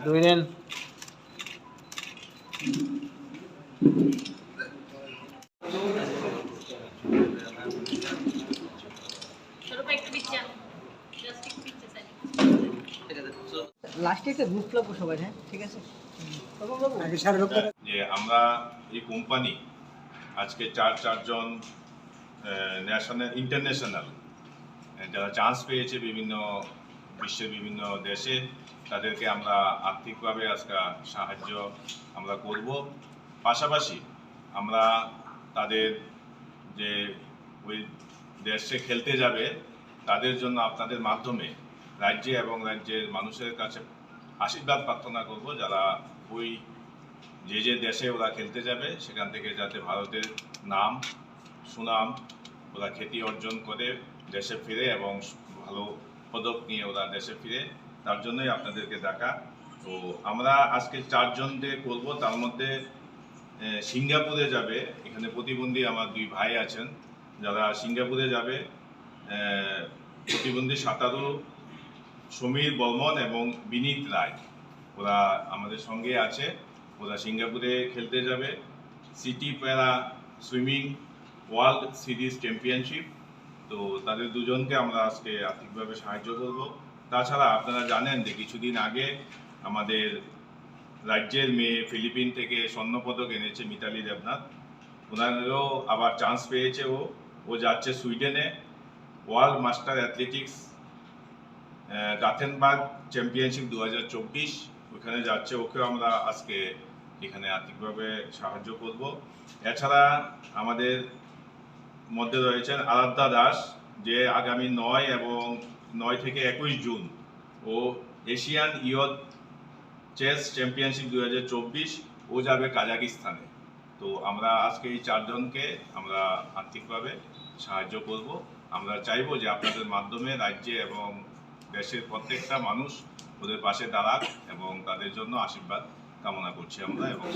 দুই নেন। লাস্টে একটা গ্রুপ লাগবো সবাই, হ্যাঁ ঠিক আছে। যে আমরা এই কোম্পানি আজকে চারজন ন্যাশনাল ইন্টারন্যাশনাল যারা চান্স পেয়েছে বিভিন্ন বিশ্বের বিভিন্ন দেশে, তাদেরকে আমরা আর্থিকভাবে আজকে সাহায্য আমরা করব। পাশাপাশি আমরা তাদের যে ওই দেশে খেলতে যাবে তাদের জন্য আপনাদের মাধ্যমে রাজ্যে এবং রাজ্যের মানুষের কাছে আশীর্বাদ প্রার্থনা করব, যারা ওই যে দেশে ওরা খেলতে যাবে সেখান থেকে যাতে ভারতের নাম সুনাম ওরা খ্যাতি অর্জন করে দেশে ফিরে এবং ভালো পদক নিয়ে ওরা দেশে ফিরে, তার জন্যই আপনাদেরকে ডাকা। তো আমরা আজকে চারজন দিয়ে করবো, তার মধ্যে সিঙ্গাপুরে যাবে, এখানে প্রতিবন্ধী আমার দুই ভাই আছেন যারা সিঙ্গাপুরে যাবে, প্রতিবন্ধী সাঁতারু সমীর বর্মন এবং বিনীত রায়, ওরা আমাদের সঙ্গে আছে। ওরা সিঙ্গাপুরে খেলতে যাবে সিটি প্যারা সুইমিং ওয়ার্ল্ড সিরিজ চ্যাম্পিয়নশিপ। তো তাদের দুজনকে আমরা আজকে আর্থিকভাবে সাহায্য করব। তাছাড়া আপনারা জানেন যে কিছুদিন আগে আমাদের রাজ্যের মেয়ে ফিলিপিন থেকে স্বর্ণপদক এনেছে মিতালি দেবনাথ, ওনারও আবার চান্স পেয়েছে। ও যাচ্ছে সুইডেনে ওয়ার্ল্ড মাস্টার অ্যাথলেটিক্স গাথেনবার্গ চ্যাম্পিয়নশিপ 2024, ওখানে যাচ্ছে। ওকেও আমরা আজকে এখানে আর্থিকভাবে সাহায্য করব। এছাড়া আমাদের মধ্যে রয়েছেন আরাধ্যা দাস, যে আগামী 9 থেকে 21 জুন ও এশিয়ান ইয়থ চেস চ্যাম্পিয়নশিপ 2024 ও যাবে কাজাকিস্তানে। তো আমরা আজকে এই চারজনকে আমরা আর্থিকভাবে সাহায্য করব। আমরা চাইবো যে আপনাদের মাধ্যমে রাজ্যে এবং দেশের প্রত্যেকটা মানুষ ওদের পাশে দাঁড়াক এবং তাদের জন্য আশীর্বাদ কামনা করছি আমরা। এবং